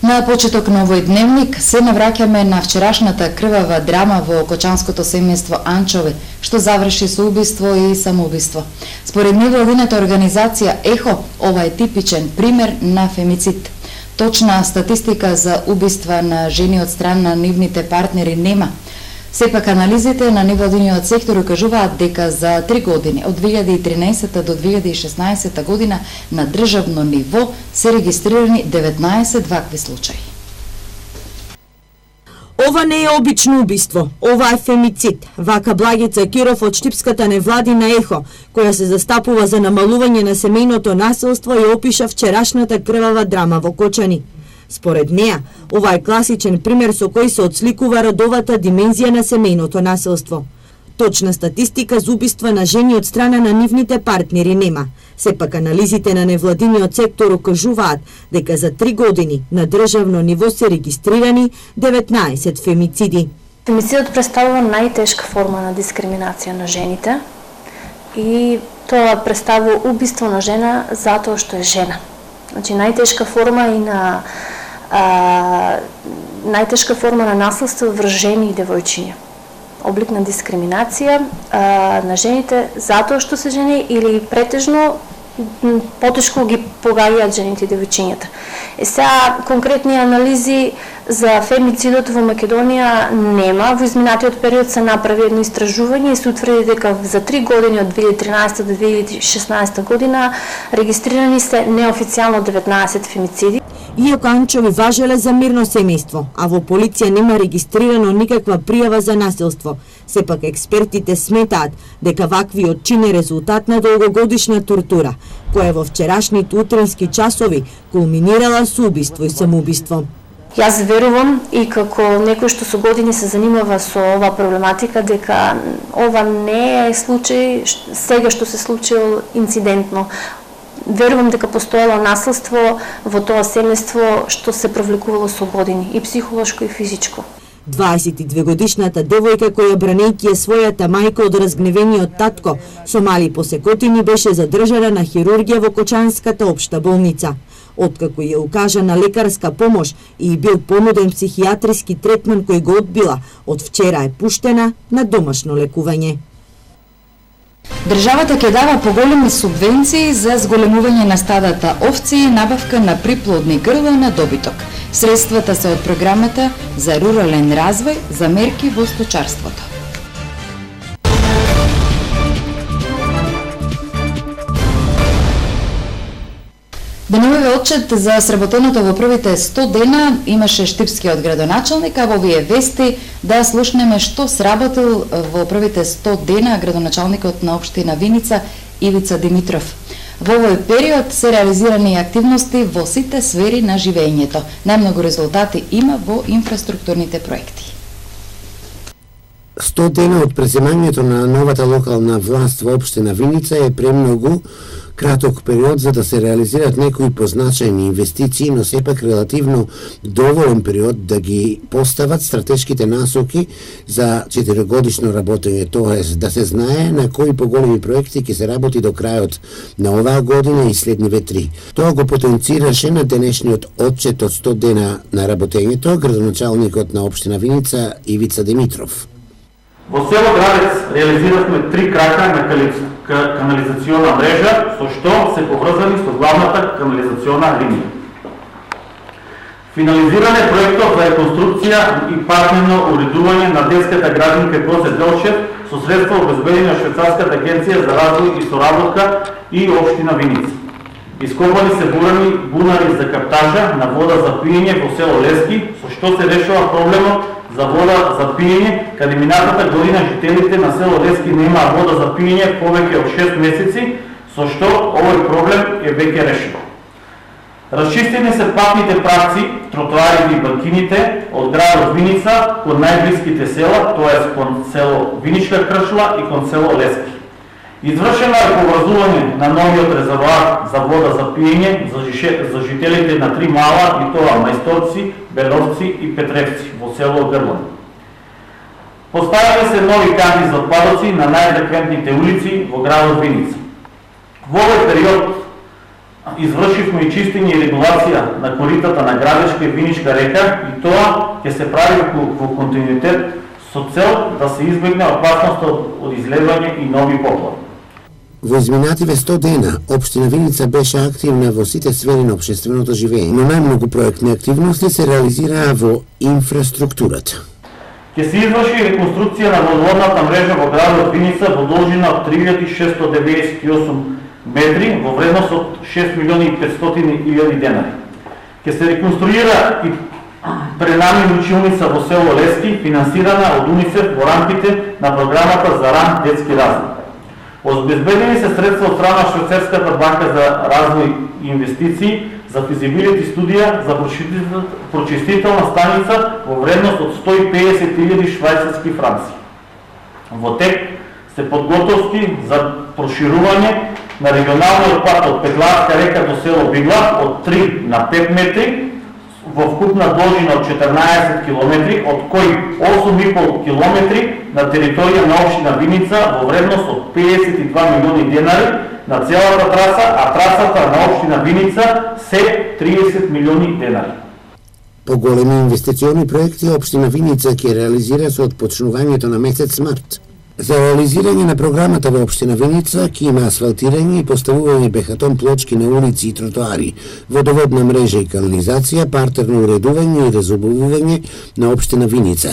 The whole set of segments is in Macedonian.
На почеток на овој дневник се навраќаме на вчерашната крвава драма во кочанското семејство Анчови, што заврши со убиство и самоубиство. Според невладината организација ЕХО, ова е типичен пример на фемицид. Точна статистика за убиства на жени од страна на нивните партнери нема. Сепак анализите на невладиниот сектор укажуваат дека за 3 години, од 2013 до 2016 година, на државно ниво се регистрирани 19 вакви случаи. Ова не е обично убиство, ова е фемицид, вака Благица Киров од штипската невладина ЕХО, која се застапува за намалување на семејното насилство и опиша вчерашната крвава драма во Кочани. Според неа, ова е класичен пример со кој се отсликува родовата димензија на семејното насилство. Точна статистика за убиства на жени од страна на нивните партнери нема. Сепак анализите на невладиниот сектор укажуваат дека за 3 години на државно ниво се регистрирани 19 фемициди. Фемицидот представува најтешка форма на дискриминација на жените и тоа представува убиство на жена затоа што е жена. Значи најтешка форма и на најтешка форма на насилство врз жени и девојчиња. Облик на дискриминација на жените затоа што се жени или претежно потешко ги погаѓаат жените и девојчињата. Сега конкретни анализи за фемицидот во Македонија нема. Во изминатиот период се направи едно истражување и се утврди дека за 3 години од 2013 до 2016 година регистрирани се неофицијално 19 фемициди. Иако Анчови важеле за мирно семејство, а во полиција нема регистрирано никаква пријава за насилство, сепак експертите сметаат дека ваквиот чин е резултат на долгогодишна тортура, која во вчерашните утрински часови кулминирала со убиство и самоубиство. Јас верувам и како некој што со години се занимава со ова проблематика дека ова не е случај сега што се случило инцидентно. Верувам дека постоело насилство во тоа семејство што се провлекувало со години, и психолошко и физичко. 22-годишната девојка која бранејќи својата мајка од разгневениот татко со мали посекотини беше задржана на хирургија во Кочанската општа болница. Откако ја укажана лекарска помош и бил понуден психијатриски третман кој го одбила, од вчера е пуштена на домашно лекување. Државата ќе дава поголеми субвенции за зголемување на стадата овци и набавка на приплодни грла на добиток. Средствата се од програмата за рурален развој за мерки во сточарството. Деновиве отчет за сработеното во првите 100 дена имаше штипскиот градоначалник, а во овие вести да слушнеме што сработил во првите 100 дена градоначалникот на општина Виница Ивица Димитров. Во овој период се реализирани активности во сите сфери на живењето. Најмногу резултати има во инфраструктурните проекти. 100 дена од преземањето на новата локална власт во општина Виница е премногу краток период за да се реализираат некои позначајни инвестиции, но сепак релативно доволен период да ги постават стратешките насоки за 4-годишно работење, тоест да се знае на кои поголеми проекти ќе се работи до крајот на оваа година и следниве 3. Тоа го потенцираше на денешниот отчет од 100 дена на работењето градоначалникот на општина Виница Ивица Димитров. Во село Градец реализиравме 3 крака на канализациона мрежа, со што се поврзани со главната канализациона линија. Финализиран е проектот за реконструкција и паркино уредување на детската градинка Гоце Делчев со средства обезбедени од Швајцарската агенција за развој и соработка и општина Виница. Ископани се бунари за каптажа на вода за пиење во село Лески, со што се решава проблемот за вода за пиење, каде минатата година жителите на село Лески немаа вода за пиење повеќе од 6 месеци, со што овој проблем е веќе решен. Расчистени се патните правци, тротоарите и банкините од градот Виница кон најблиските села, тоа кон село Виничка Кршла и кон село Лески. Извршено е поврзување на новиот резервоар за вода за пиење за жителите на 3 мала, и тоа Мајсторци, Беловци и Петревци во село Грлан. Поставени се нови канти за отпадоци на најфреквентните улици во градот Виница. Во овој период Извршивме и чистење и регулација на коритата на Градешка и Виничка река и тоа ќе се прави во континуитет со цел да се избегне опасност од излевање и нови поплави. Во изминативе 100 дена, општина Виница беше активна во сите сфери на општественото живење, но најмногу проектни активности се реализираа во инфраструктурата. Ќе се изврши реконструкција на водоводната мрежа во градот Виница во должина од 3698 метри во вредност од 6.500.000 денари. Ќе се реконструира и пренамени училница во село Лески, финансирана од УНИЦЕФ во рамките на програмата за ран детски развој. Обезбедени се средства од страна Швајцарската банка за развој и инвестиции за физибилити студија за прочистителна станица во вредност од 150.000 швајцарски франци. Во тек се подготовки за проширување на регионалниот пат од Петларска река до село Бигла од 3 на 5 метри во вкупна должина од 14 км, од кои 8,5 км на територија на општина Виница во вредност од 52 милиони денари на целата траса, а трасата на општина Виница се 30 милиони денари. Поголеми инвестициони проекти општина Виница ќе реализира со отпочнувањето на месец март. За реализирање на програмата во општина Виница ќе има асфалтирање и поставување бехатон плочки на улици и тротоари, водоводна мрежа и канализација, партерно уредување и разобувување на општина Виница.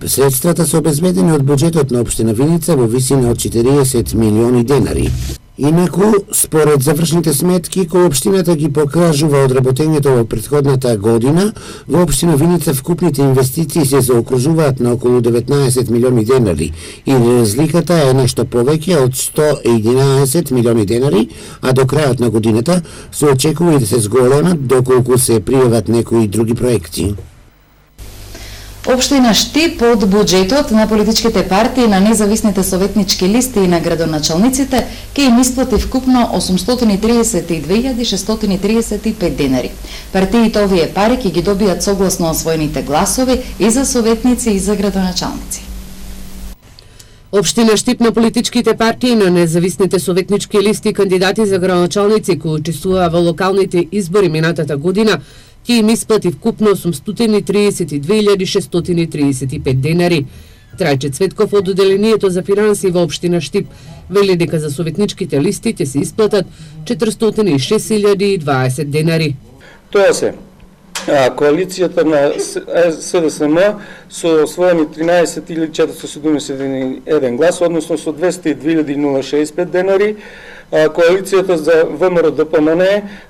Средствата се обезбедени од буџетот на општина Виница во висина од 40 милиони денари. Инаку, според завршните сметки кои општината ги покажува одработењето во претходната година, во општина Виница вкупните инвестиции се заокружуваат на околу 19 милиони денари и разликата е нешто повеќе од 111 милиони денари, а до крајот на годината се очекува и да се зголемат доколку се пријават некои други проекти. Општина Штип од буџетот на политичките партии, на независните советнички листи и на градоначалниците ќе им исплати вкупно 832.635 денари. Партиите овие пари ќе ги добијат согласно освоените гласови и за советници и за градоначалници. Општина Штип на политичките партии и на независните советнички листи и кандидати за градоначалници кои учествуваа во локалните избори минатата година ќе им исплати вкупно 832.635 денари. Трајче Цветков од Оделението за финансии во општина Штип вели дека за советничките листи ќе се исплатат 406.020 денари. Тоа се коалицијата на СДСМ со освоени 13.471 глас, односно со 202.065 денари, коалицијата за ВМРО ДПМН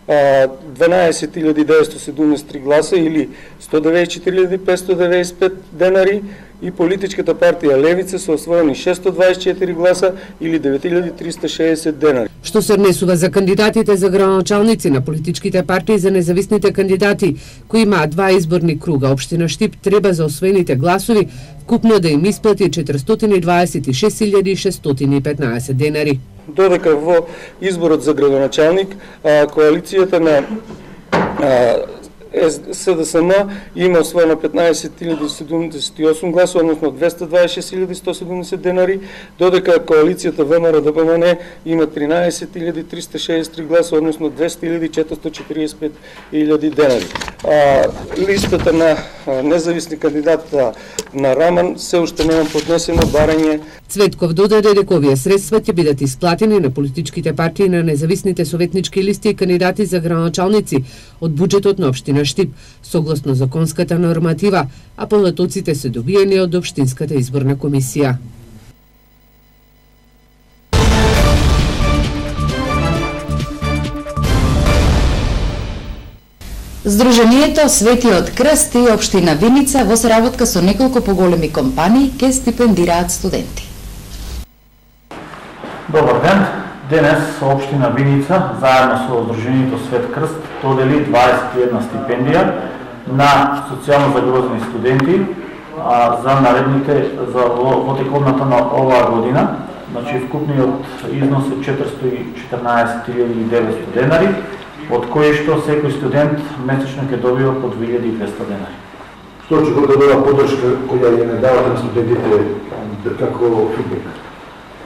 12.973 гласа или 194.595 денари и политичката партија Левица со освоени 624 гласа или 9.360 денари. Што се однесува за кандидатите за градоначалници на политичките партии за независните кандидати кои имаат два изборни круга, општина Штип треба за освоените гласови вкупно да им исплати 426.615 денари. Додека во изборот за градоначалник коалицијата на СДСМ има освоено 15.078 гласа, односно 226.170 денари, додека коалицијата ВМРО ДПМН има 13.363 гласа, односно 200.445 денари. Листата на независни кандидати на Раман се уште нема поднесено барање. Цветков додаде дека овие средства ќе бидат исплатени на политичките партии на независните советнички листи и кандидати за градоначалници од буџетот на општина Штип, согласно законската норматива, а полетоците се добиени од општинската изборна комисија. Сдруженијето Светиот Крст и општина Виница во соработка со неколку поголеми компании ќе стипендираат студенти. Добар ден. Денес општина Виница заедно со Сдруженијето Свет Крст додели 21 стипендија на социјално загрозени студенти за наредните во тековната на оваа година. Значи вкупниот износ е 414.900 денари, од кои што секој студент месечно ќе добива по 2.200 денари. Што очекува да била поддршка која ја не давате на студентите како фидбек?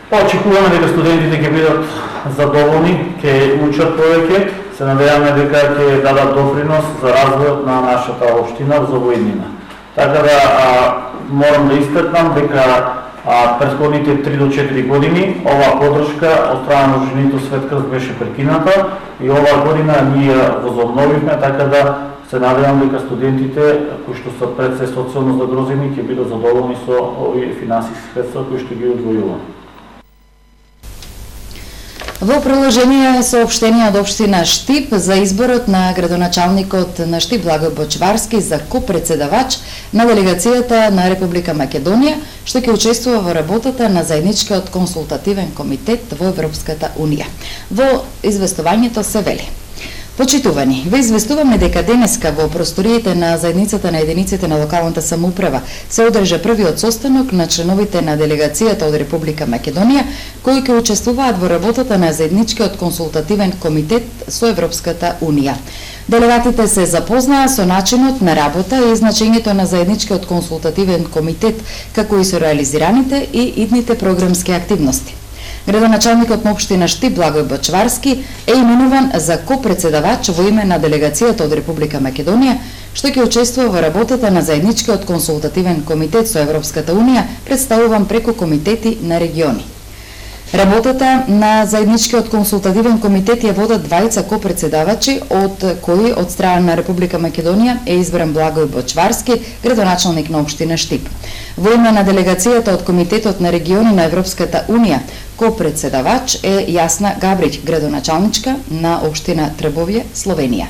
Очекуваме дека студентите ќе бидат задоволни, ќе учат повеќе, се надеваме дека ќе дадат допринос за развојот на нашата општина за воеднина. Така да морам да истакнам дека претходните 3 до 4 години оваа поддршка од страна на општината Светкрст беше прекината и оваа година ние возобновивме, така да се надевам дека студентите кои што се пред се социјално загрозени ќе бидат задоволни со овие финансиски средства кои што ги одвојуваме. Во приложение соопштение од општина Штип за изборот на градоначалникот на Штип Благој Бочварски за копредседавач на делегацијата на Република Македонија, што ќе учествува во работата на заедничкиот консултативен комитет во Европската Унија. Во известувањето се вели: Почитувани, ве известуваме дека денеска во просториите на заедницата на единиците на локалната самоуправа се одржа првиот состанок на членовите на делегацијата од Република Македонија, кои ќе учествуваат во работата на заедничкиот консултативен комитет со Европската Унија. Делегатите се запознаа со начинот на работа и значењето на заедничкиот консултативен комитет, како и со реализираните и идните програмски активности. Градоначалникот на општина Штип Благој Бочварски е именуван за копредседавач во име на делегацијата од Република Македонија, што ќе учествува во работата на заедничкиот консултативен комитет со Европската Унија, представуван преку комитети на региони. Работата на заедничкиот консултативен комитет ја водат двајца копредседавачи, од кои од страна на Република Македонија е избран Благој Бочварски, градоначалник на општина Штип. Во име на делегацијата од Комитетот на региони на Европската Унија, копредседавач е Јасна Габрич, градоначалничка на општина Трбовје, Словенија.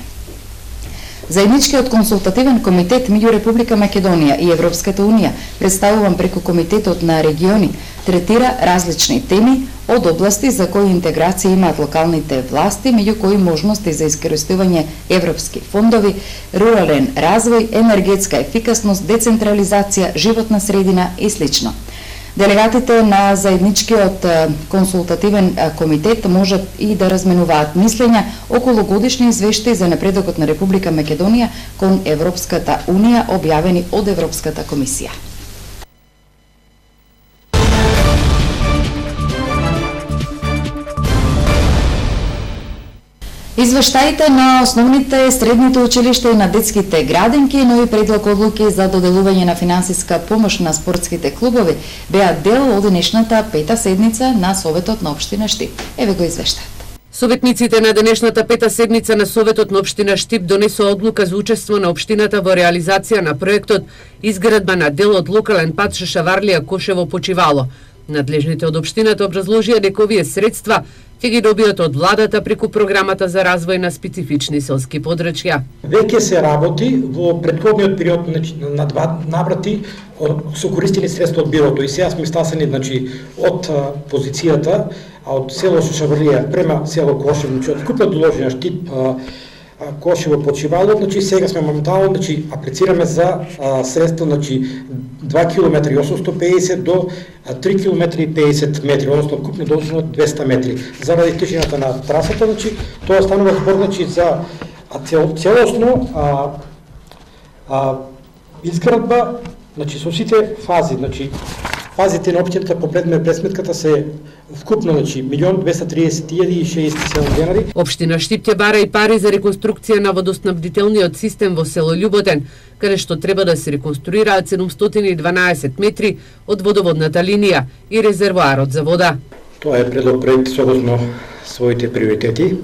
Заедничкиот консултативен комитет меѓу Република Македонија и Европската Унија, представуван преку Комитетот на региони, третира различни теми од области за кои интеграција имаат локалните власти, меѓу кои можности за искористување европски фондови, рурален развој, енергетска ефикасност, децентрализација, животна средина и слично. Делегатите на заедничкиот консултативен комитет можат и да разменуваат мислења околу годишни извештаи за напредокот на Република Македонија кон Европската Унија, објавени од Европската комисија. Извештаите на основните, средните училишта и на детските градинки, но и предлог одлуки за доделување на финансиска помош на спортските клубови беа дел од денешната пета седница на Советот на општина Штип. Еве го извештајот. Советниците на денешната пета седница на Советот на општина Штип донесоа одлука за учество на општината во реализација на проектот изградба на дел од локален пат Шишаварлија-Кошево-Почивало. Надлежните од општината образложија дека овие средства ќе ги добијат од владата преку програмата за развој на специфични селски подрачја. Веќе се работи во претходниот период на два наврати со користени средства од бирото и сега сме стасани од позицијата од село Шишаврлија према село Кошево, од купно доложена Штип Кошево Почивало, сега сме моментално аплицираме за средства 2 км и 850 до 3 км и 50 метри, односно купно должина 200 метри. Заради тежината на трасата, тоа станува збор за целосно изградба со сите фази. Фазите на општината по пресметката се вкупно 1.230.067 денари. Општина Штип ќе бара и пари за реконструкција на водоснабдителниот систем во село Љуботен, каде што треба да се реконструираат 712 метри од водоводната линија и резервоарот за вода. Тоа е предлог проект согласно своите приоритети.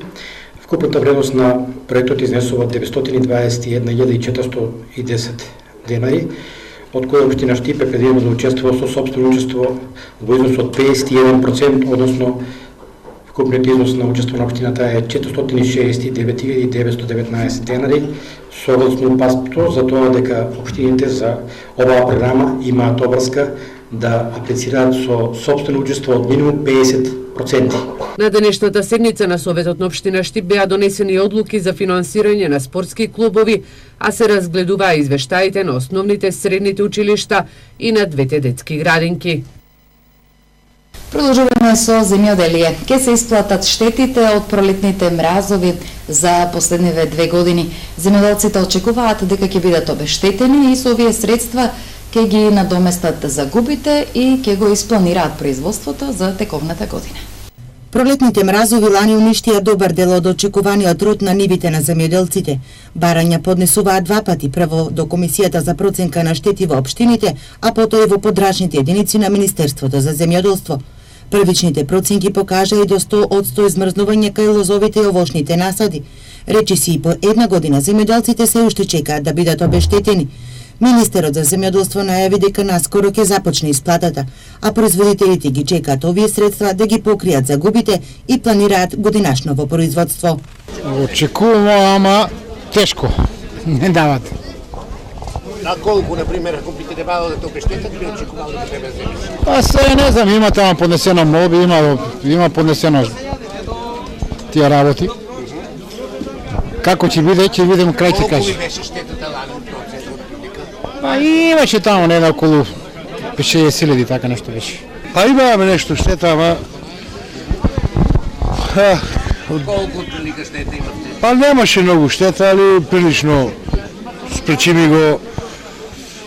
Вкупната вредност на проектот изнесува 921.410 денари, од кој општина Штип е предвидено да учествува со собствено учество во износ од 51%, односно вкупниот износ на учество на општината е 469.919 денари, согласно паспорто за тоа дека општините за оваа програма имаат обврска да аплицираат со собствено учество од минимум 50%. На денешната седница на Советот на општина Штип беа донесени одлуки за финансирање на спортски клубови, а се разгледуваа извештаите на основните, средните училишта и на двете детски градинки. Продолжуваме со земјоделие. Ке се исплатат штетите од пролетните мразови за последниве 2 години. Земјоделците очекуваат дека ќе бидат обештетени и со овие средства ќе ги надоместат загубите и ќе го испланираат производството за тековната година. Пролетните мразови лани уништија добар дел од очекуваниот род на нивите на земјоделците. Барања поднесуваат два пати, прво до Комисијата за проценка на штети во општините, а потоа и во подрачните единици на Министерството за земјоделство. Првичните проценки покажа и до 100% измрзнување кај лозовите и овошните насади. Речиси и по една година земјоделците се уште чекаат да бидат обештетени. Министерот за земјоделство најави дека наскоро ќе започне исплатата, а производителите ги чекаат овие средства да ги покријат загубите и планираат годинашно производство. Очекуваме, ама тешко. Не дават. А колку, например, ако би те бавало да те обештетат, би очекувал да тебе земјиш? Па се не знам, има тamo поднесено молби, има поднесено тие работи. Како ќе биде, ќе видим крај ќе каже. Колку ви беше штетата лани процент од публика? Па имаше тамо не околу 50.000, така нешто беше. Па имаме нешто штета, ама Колку од прилика штета имате? па немаше многу штета, али прилично спречими го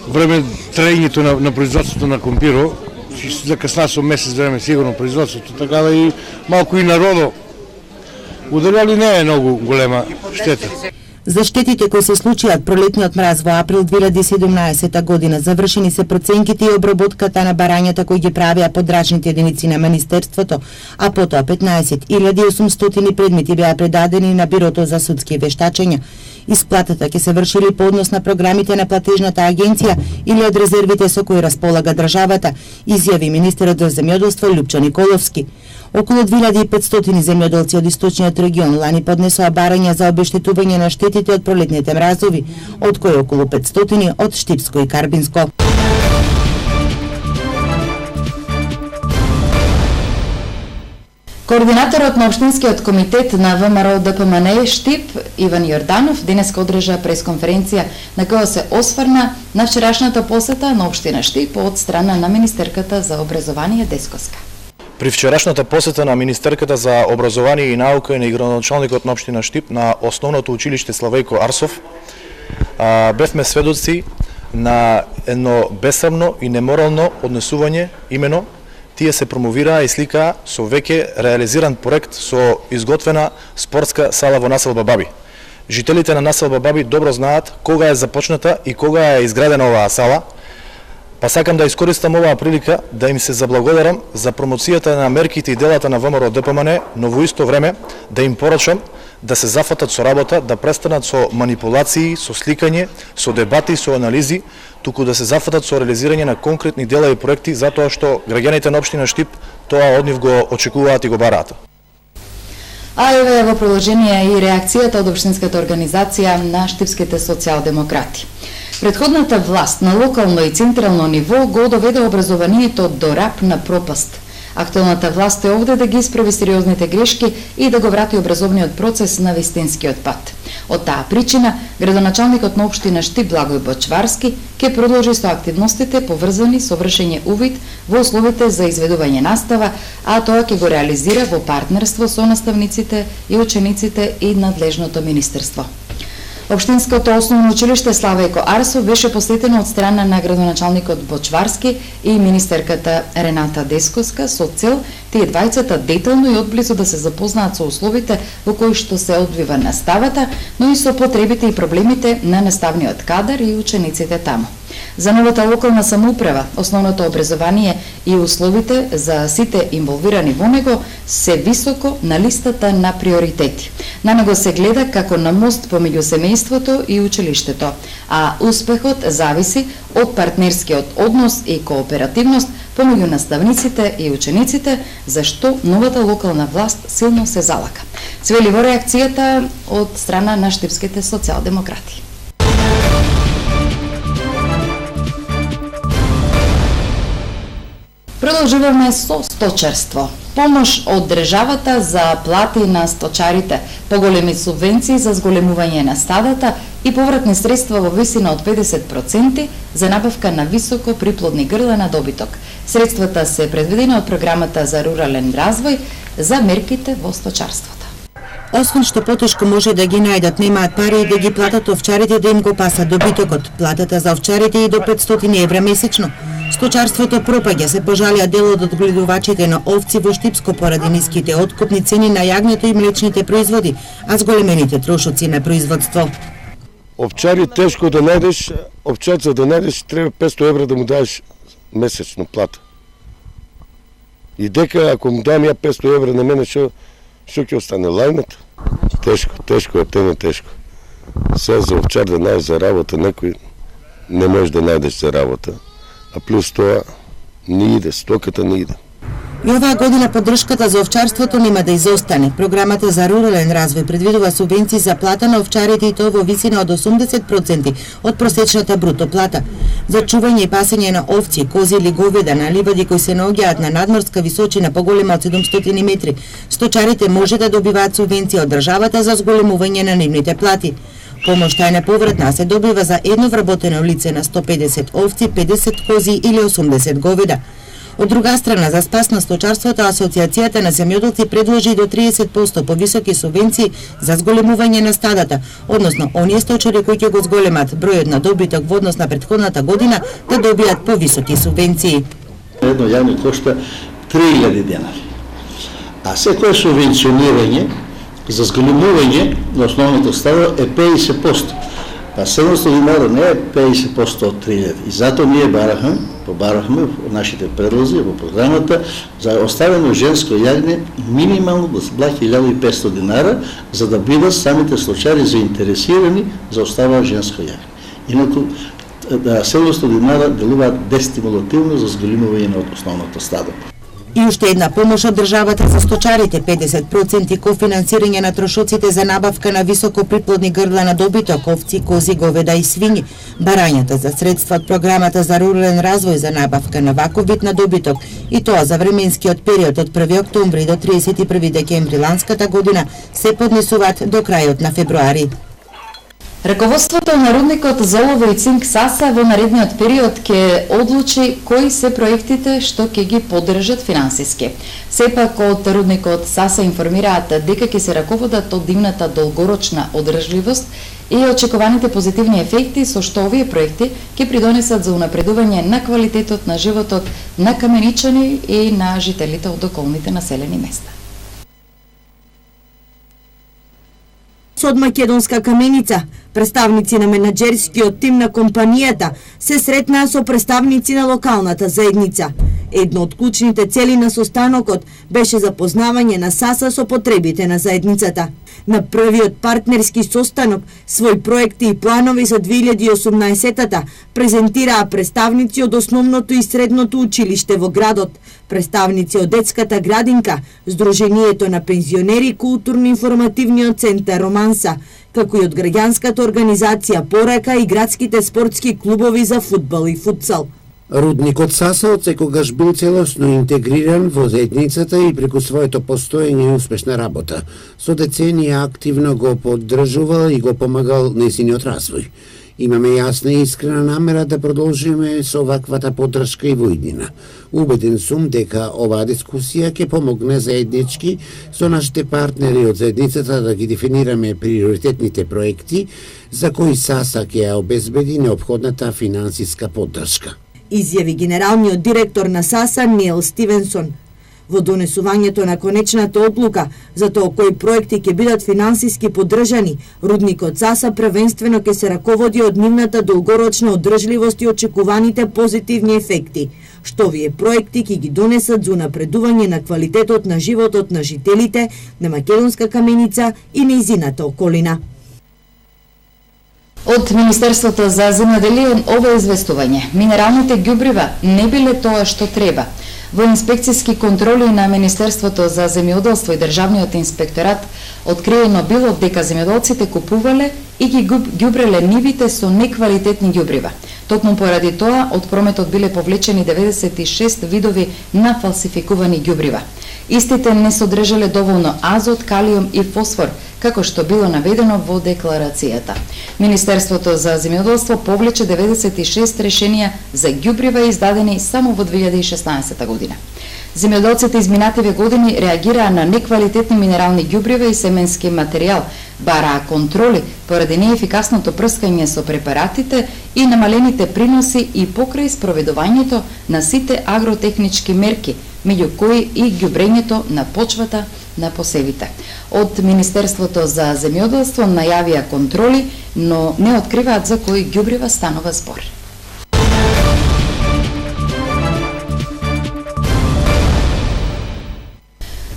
време траењето на производството на компиро. Закасна со месец време сигурно производството, така да и малку и народо удари, али не е многу голема штета. За штетите кои се случиат пролетниот мраз во април 2017 година завршени се проценките и обработката на барањата кои ги правеа подрачните единици на Министерството, а потоа 15.800 предмети беа предадени на Бирото за судски вештачења. Исплатата ќе се врши ли по однос на програмите на платежната агенција или од резервите со кои располага државата, изјави министерот за земјоделство Лјупчо Николовски. Околу 2500 земјоделци од источниот регион лани поднесоа барања за обештетување на штетите од пролетните мразови, од кои околу 500 од Штипско и Карбинско. Координаторот на Општинскиот комитет на ВМРО ДПМН Штип, Иван Јорданов, денеска одржа пресконференција на која се осврна на вчерашната посета на Општина Штип од страна на Министерката за образование Десковска. При вчерашната посета на Министерката за образование и наука и на градоначалникот на Општина Штип на основното училиште Славејко Арсов, бевме сведоци на едно бесрамно и неморално однесување, имено тие се промовираа и сликаа со веќе реализиран проект со изготвена спортска сала во населба Баби. Жителите на населба Баби добро знаат кога е започната и кога е изградена оваа сала, па сакам да искористам оваа прилика да им се заблагодарам за промоцијата на мерките и делата на ВМРО ДПМН, но во исто време да им порачам да се зафатат со работа, да престанат со манипулации, со сликање, со дебати, со анализи, туку да се зафатат со реализирање на конкретни дела и проекти, затоа што граѓаните на Општина Штип тоа од нив го очекуваат и го бараат. А еве во продолжение и реакцијата од Општинската организација на штипските социјалдемократи. Предходната власт на локално и централно ниво го доведе образованието до рап на пропаст. Актуелната власт е овде да ги исправи сериозните грешки и да го врати образовниот процес на вистинскиот пат. Од таа причина, градоначалникот на Општина Штип Благој Бочварски ќе продолжи со активностите поврзани со вршење увид во условите за изведување настава, а тоа ќе го реализира во партнерство со наставниците и учениците и надлежното министерство. Општинското основно училиште Славејко Арсов беше посетено од страна на градоначалникот Бочварски и министерката Рената Десковска со цел тие двајцата детално и одблизу да се запознаат со условите во кои што се одвива наставата, но и со потребите и проблемите на наставниот кадар и учениците таму. За новата локална самоуправа, основното образование и условите за сите инволвирани во него се високо на листата на приоритети. На него се гледа како на мост помеѓу семејството и училиштето, а успехот зависи од партнерскиот однос и кооперативност помеѓу наставниците и учениците, за што новата локална власт силно се залака. Свели во реакцијата од страна на штипските социјалдемократи. Продолжуваме со сточарство. Помош од државата за плати на сточарите, поголеми субвенции за зголемување на стадата и повратни средства во висина од 50% за набавка на високо приплодни грла на добиток. Средствата се предвидени од програмата за рурален развој за мерките во сточарството. Освен што потешко може да ги најдат, немаат пари и да ги платат овчарите да им го пасат добитокот. Платата за овчарите и до 500 евра месечно. Сточарството пропаѓа, се пожалија дел од одгледувачите на овци во Штипско поради ниските откупни цени на јагнето и млечните производи, а зголемените трошоци на производство. Овчари тешко да најдеш, овчарца да најдеш треба 500 евра да му даеш месечно плата. И дека ако му дам ја 500 евра на мене, што ќе остане лајната? Тешко е, тешко. Сега за овчар да најдеш за работа, некој не можеш да најдеш за работа, а плюс тоа не иде, стоката не иде. И оваа година поддршката за овчарството нема да изостане. Програмата за рурален развој предвидува субвенции за плата на овчарите и тоа во висина од 80% од просечната бруто плата. За чување и пасење на овци, кози или говеда на ливади кои се наоѓаат на надморска височина поголема од 700 метри, сточарите може да добиваат субвенција од државата за зголемување на нивните плати. Помошта е неповратна, се добива за едно вработено лице на 150 овци, 50 кози или 80 говеда. Од друга страна, за спас на сточарството, Асоциацијата на земјоделци предложи до 30% повисоки субвенции за зголемување на стадата, односно оние сточари кои ќе го зголемат бројот на добиток во однос на претходната година да добијат повисоки субвенции. Едно јагне кошта 3000 денари. А секое субвенционирање за зголемување на основното стадо е 50%. Па 700 динара не е 50% од 3000. И затоа ние побарахме во нашите предлози во програмата за оставено женско јагне минимално да се плаќа 1500 динара, за да бидат самите сточари заинтересирани за оставено женско јагне. Инаку 700 динара делуваат дестимулативно за зголемување на основното стадо. И уште една помош од државата за сточарите, 50% кофинансирање на трошоците за набавка на високо приплодни грла на добиток, овци, кози, говеда и свињи, барањата за средства од програмата за рурален развој за набавка на ваков вид на добиток, и тоа за временскиот период од 1 октомври до 31 декември ланската година се поднесуваат до крајот на февруари. Раководството на рудникот за олово и цинк САСА во наредниот период ќе одлучи кои се проектите што ќе ги поддржат финансиски. Сепак од рудникот САСА информираат дека ќе се раководат од нивната долгорочна одржливост и очекуваните позитивни ефекти со што овие проекти ќе придонесат за унапредување на квалитетот на животот на каменичани и на жителите од околните населени места. Од Македонска каменица, представници на менаџерскиот тим на компанијата се сретнаа со представници на локалната заедница. Едно од клучните цели на состанокот беше запознавање на САСА со потребите на заедницата. На првиот партнерски состанок свој проекти и планови за 2018-та презентираа представници од основното и средното училиште во градот, представници од детската градинка, Сдруженијето на пензионери, културно-информативниот центар Романса, како и од граѓанската организација Порака и градските спортски клубови за фудбал и футсал. Рудникот САСА од секогаш бил целосно интегриран во заедницата и преку своето постоење и успешна работа. Со деценија активно го поддржувал и го помагал нејзиниот развој. Имаме јасна и искрена намера да продолжиме со ваквата поддршка и во иднина. Убеден сум дека оваа дискусија ќе помогне заеднички со нашите партнери од заедницата да ги дефинираме приоритетните проекти за кои САСА ќе ја обезбеди неопходната финансиска поддршка, изјави генералниот директор на САСА Нил Стивенсон. Во донесувањето на конечната одлука за тоа кои проекти ќе бидат финансиски поддржани, рудникот САСА првенствено ќе се раководи од нивната долгорочна одржливост и очекуваните позитивни ефекти, што овие проекти ќе ги донесат за унапредување на квалитетот на животот на жителите на Македонска каменица и нејзината околина. Од Министерството за земјоделие ова известување. Минералните ѓубрива не биле тоа што треба. Во инспекцијски контроли на Министерството за земјоделство и Државниот инспекторат откриено било дека земјоделците купувале и ги ѓубреле нивите со неквалитетни ѓубрива. Токму поради тоа, од прометот биле повлечени 96 видови на фалсификувани ѓубрива. Истите не содржале доволно азот, калиум и фосфор, како што било наведено во декларацијата. Министерството за земјоделство повлече 96 решенија за ѓубрива издадени само во 2016 година. Земјоделците изминативе години реагираа на неквалитетни минерални ѓубрива и семенски материјал, Бараа контроли поради неефикасното прскање со препаратите и намалените приноси и покрај спроведувањето на сите агротехнички мерки, меѓу кои и ѓубрењето на почвата на посевите. Од Министерството за земјоделство најавија контроли, но не откриваат за кои ѓубрива станува збор.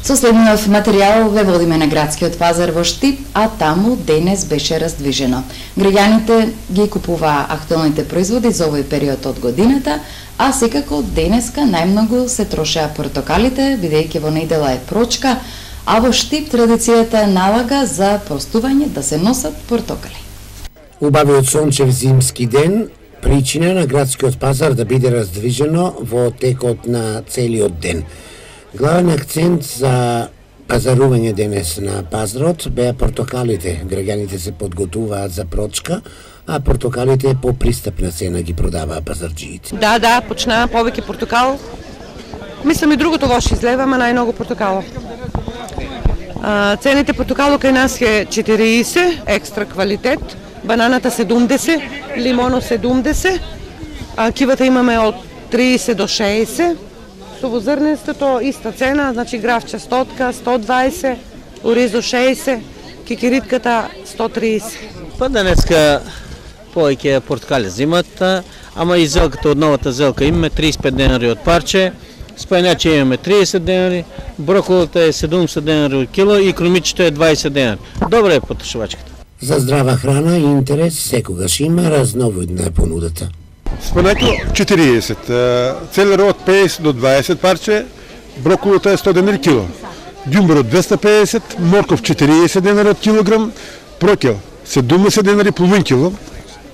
Со следниот материјал ве водиме на градскиот пазар во Штип, а таму денес беше раздвижено. Граѓаните ги купуваа актуелните производи за овој период од годината, а секако денеска најмногу се трошеа портокалите, бидејќи во недела е прочка, а во Штип традицијата налага за простување да се носат портокали. Убавиот сончев зимски ден причина на градскиот пазар да биде раздвижено во текот на целиот ден. Главен акцент за пазарување денес на пазарот беа портокалите. Граѓаните се подготуваат за прочка, а портокалите по пристапна цена ги продаваа пазарџиите. Да, почнаа повеќе портокал. Мислам и другото лошо излева, ама најмногу портокало. Цените портокало кај нас е 40, екстра квалитет, бананата 70, лимоно 70, а кивата имаме од 30 до 60. Совозрнестото иста цена, значи гравче 100, 120, оризо 60, кикиритката 130. Па денеска повеќе портокали зимат, ама и зелката од новата зелка имаме 35 денари од парче, спајначе имаме 30 денари, броколата е 70 денари од кило и крумичето е 20 денари. Добра е потрошувачката. За здрава храна и интерес секогаш има, разновидна е понудата. Спанако 40, целер од 50 до 20 парче, броколата е 100 денари кило, ѓумброт 250, морков 40 денари од килограм, прокел 70 денари половин кило,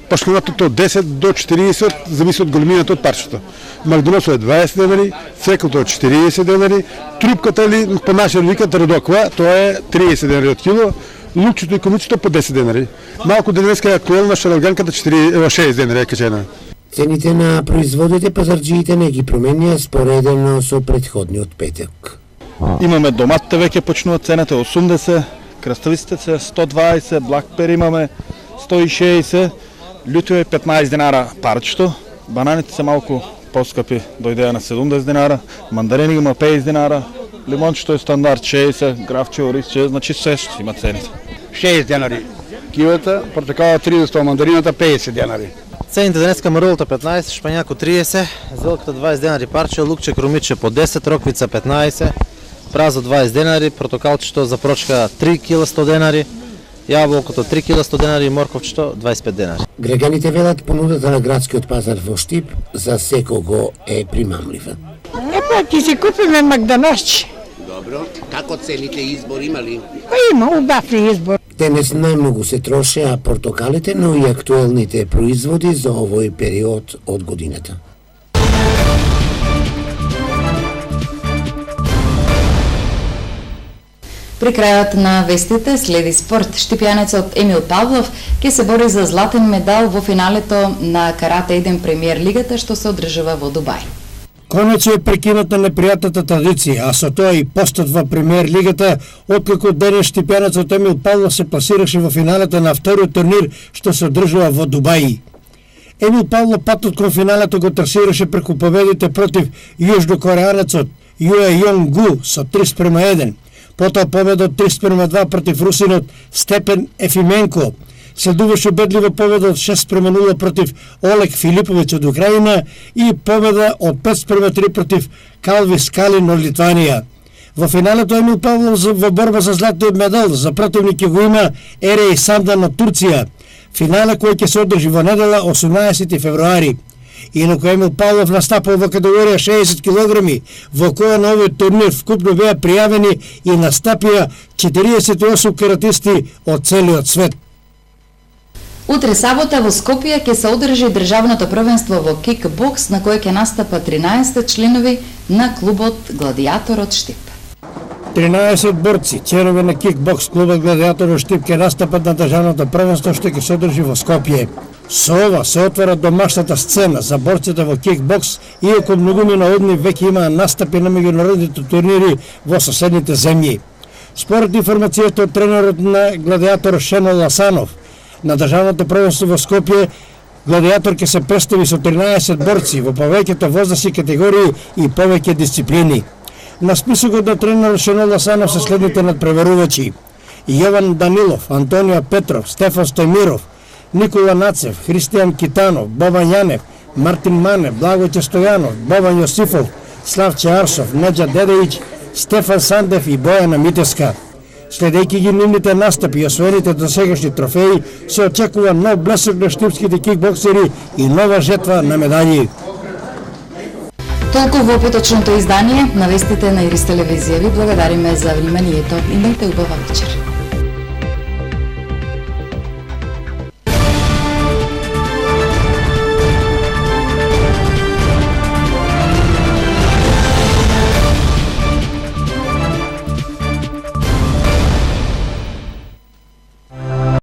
пашконатото од 10 до 40, зависи од големината од парчето. Магдоносо е 20 денари, цекото е 40 денари, трупката или по наша виката редоква, тоа е 30 денари од кило, лукчето и комичето по 10 денари. Малку денеска е актуелна шаралганката 6 денари е качена. Цените на производите пазарџиите не ги променија споредено со претходниот петок. Имаме доматите веќе почнува цената 80, краставиците се 120, блакпер имаме 160, лютио е 15 динара парчето, бананите се малку поскапи, дојдеа на 70 динара, мандарини има 50 динара, лимончето е стандарт 60, гравче, ориз 60, значи се што има цените. 6 денари. Кивата, портокала 30, мандарината 50 денари. Цените денеска марулата 15, шпањако 30, зелката 20 денари парче, лукче, крумиче по 10, роквица 15, празо 20 денари, портокалчето за прочка 3 кила 100 денари, јаболкото 3 кила 100 денари и морковчето 25 денари. Граѓаните велат понудата на градскиот пазар во Штип за секого е примамлива. Епа, ќе си купиме магдоносче. Добро, како целите избор има ли? Има, убав избор. Денес најмногу се трошеа портокалите, но и актуелните производи за овој период од годината. При крајот на вестите следи спорт. Штипјанецот Емил Павлов ќе се бори за златен медал во финалето на Карате 1 премиер лигата што се одржува во Дубај. Конечно е прекината непријатната традиција, а со тоа и постот во премиер лигата, откако денес штипјанецот Емил Павлов се пласираше во финалето на вториот турнир што се одржува во Дубај. Емил Павлов патот кон финалето го трасираше преку победите против јужнокореанецот Јуе Јонг Гу со 3:1. Потоа победа од 3:2 против русинот Степен Ефименко. Следуваше убедлива победа од 6:0 против Олег Филиповиќ од Украина и победа од 5:3 против Калвис Калин од Литванија. Во финалето Емил Павлов во борба за златниот медал за противник ќе го има Ерей Сандан од Турција. Финале кој ќе се одржи во недела 18 февруари. Инаку Емил Павлов настапува во категорија 60 килограми, во која на овој турнир вкупно беа пријавени и настапија 48 каратисти од целиот свет. Утре сабота во Скопје ќе се одржи државното првенство во кикбокс на кое ќе настапа 13 членови на клубот Гладијаторот Штип. 13 борци, членови на кикбокс клубот Гладијаторот Штип ќе настапат на државното првенство што ќе се одржи во Скопје. Со ова се отвара домашната сцена за борците во кикбокс, иако многумина од нив веќе имаа настапи на меѓународните турнири во соседните земји. Според информацијата од тренерот на Гладиатор Шено Ласанов, на државното првенство во Скопје, Гладиатор ќе се представи со 13 борци во повеќето возрастни категории и повеќе дисциплини. На списокот на тренерот Шено Ласанов се следните надпреварувачи: Јован Данилов, Антонио Петров, Стефан Стојмиров, Никола Нацев, Христијан Китанов, Бобан Јанев, Мартин Манев, Благојче Стојанов, Бобан Јосифов, Славче Арсов, Неđа Дедејич, Стефан Сандев и Бојана Митеска. Следејќи ги нивните настапи и освоените досегашни трофеи, се очекува нов блесок на штипските кикбоксери и нова жетва на медаљи. Толку во поточното издание на вестите на Ирис телевизија. Ви благодариме за вниманието. Имајте убава вечер.